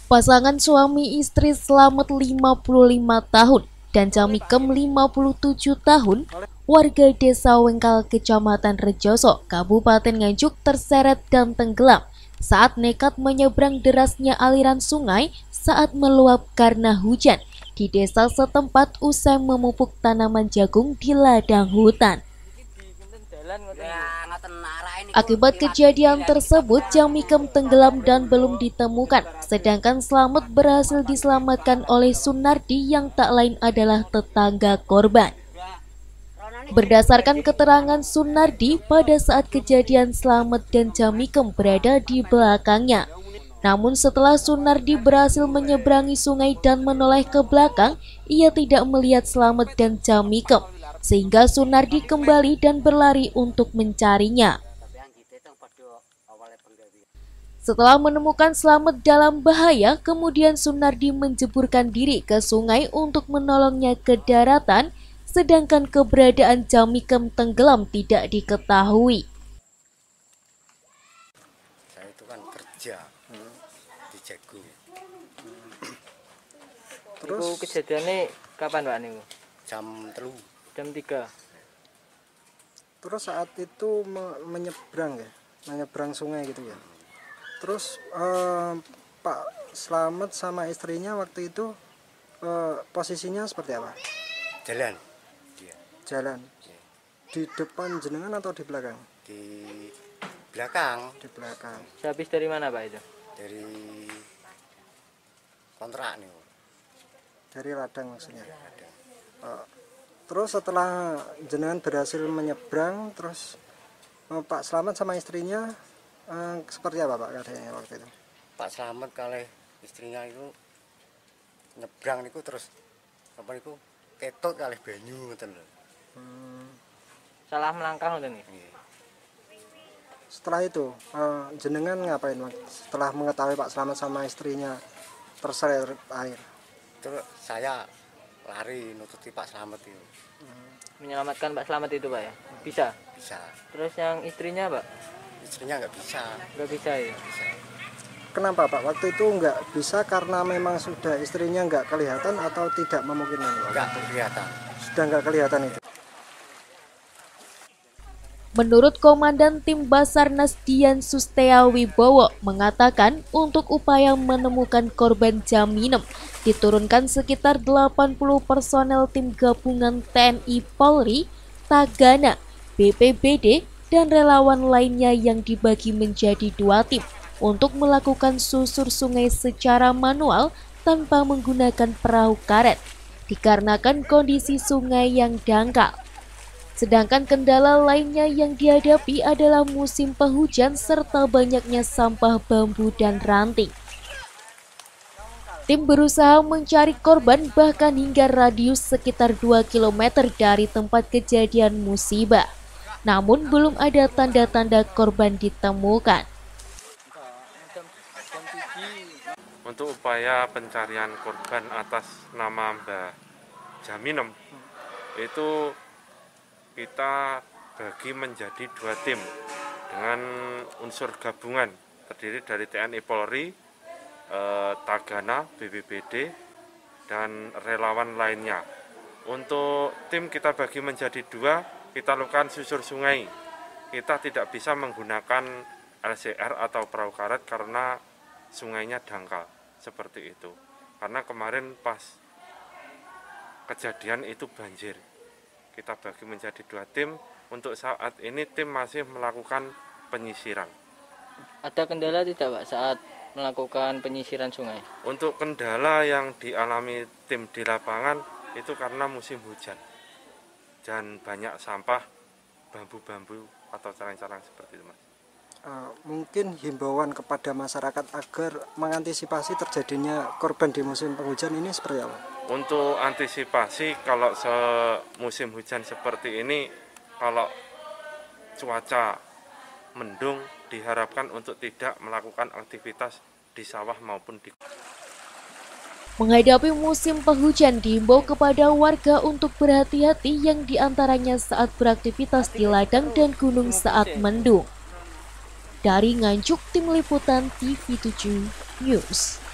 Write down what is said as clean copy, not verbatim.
Pasangan suami istri Slamet 55 tahun dan Jamikem 57 tahun, warga Desa Wengkal, Kecamatan Rejoso, Kabupaten Nganjuk terseret dan tenggelam saat nekat menyeberang derasnya aliran sungai saat meluap karena hujan di desa setempat usai memupuk tanaman jagung di ladang hutan. Akibat kejadian tersebut, Jamikem tenggelam dan belum ditemukan, sedangkan Slamet berhasil diselamatkan oleh Sunardi yang tak lain adalah tetangga korban. Berdasarkan keterangan Sunardi, pada saat kejadian Slamet dan Jamikem berada di belakangnya. Namun setelah Sunardi berhasil menyeberangi sungai dan menoleh ke belakang, ia tidak melihat Slamet dan Jamikem, sehingga Sunardi kembali dan berlari untuk mencarinya. Setelah menemukan Slamet dalam bahaya, kemudian Sunardi menjeburkan diri ke sungai untuk menolongnya ke daratan, sedangkan keberadaan Jamikem tenggelam tidak diketahui. Saya itu kan kerja di Jagung. Terus kejadiannya kapan Pak niku? Jam 3. Jam 3. Terus saat itu menyeberang sungai gitu ya. Terus Pak Slamet sama istrinya waktu itu posisinya seperti apa? Jalan. Jalan. Di depan jenengan atau di belakang? Di belakang. Di belakang. Habis dari mana Pak itu? Dari kontrak nih. Dari ladang maksudnya. Terus setelah jenengan berhasil menyeberang, terus Pak Slamet sama istrinya seperti apa Pak keadaannya waktu itu? Pak Slamet kali istrinya itu nyebrang niku terus apa niku ketut kali banyu ngoten lho. Salah melangkah ngoten nggih. Setelah itu jenengan ngapain setelah mengetahui Pak Slamet sama istrinya terseret air? Terus saya lari nututi Pak Slamet itu. Menyelamatkan Pak Slamet itu Pak ya? Bisa? Bisa. Terus yang istrinya Pak? Istrinya nggak bisa. Nggak bisa ya? Bisa. Kenapa Pak? Waktu itu nggak bisa karena memang sudah istrinya nggak kelihatan atau tidak memungkinkan? Nggak kelihatan. Sudah nggak kelihatan itu. Menurut Komandan Tim Basarnas Dian Sustea Wibowo mengatakan untuk upaya menemukan korban Jaminem diturunkan sekitar 80 personel tim gabungan TNI Polri, Tagana, BPBD, dan relawan lainnya yang dibagi menjadi 2 tim untuk melakukan susur sungai secara manual tanpa menggunakan perahu karet dikarenakan kondisi sungai yang dangkal. Sedangkan kendala lainnya yang dihadapi adalah musim penghujan serta banyaknya sampah bambu dan ranting. Tim berusaha mencari korban bahkan hingga radius sekitar 2 km dari tempat kejadian musibah. Namun belum ada tanda-tanda korban ditemukan. Untuk upaya pencarian korban atas nama Mbak Jaminem itu kita bagi menjadi 2 tim dengan unsur gabungan terdiri dari TNI Polri, Tagana, BPBD, dan relawan lainnya. Untuk tim kita bagi menjadi 2, kita lakukan susur sungai. Kita tidak bisa menggunakan LCR atau perahu karet karena sungainya dangkal seperti itu. Karena kemarin pas kejadian itu banjir. Kita bagi menjadi 2 tim. Untuk saat ini tim masih melakukan penyisiran. Ada kendala tidak Pak saat melakukan penyisiran sungai? Untuk kendala yang dialami tim di lapangan itu karena musim hujan dan banyak sampah, bambu-bambu atau carang-carang seperti itu Mas. Mungkin himbauan kepada masyarakat agar mengantisipasi terjadinya korban di musim penghujan ini seperti apa? Untuk antisipasi kalau musim hujan seperti ini, kalau cuaca mendung diharapkan untuk tidak melakukan aktivitas di sawah maupun di. Menghadapi musim penghujan diimbau kepada warga untuk berhati-hati yang diantaranya saat beraktivitas di ladang dan gunung saat mendung. Dari Nganjuk, Tim Liputan TV7 News.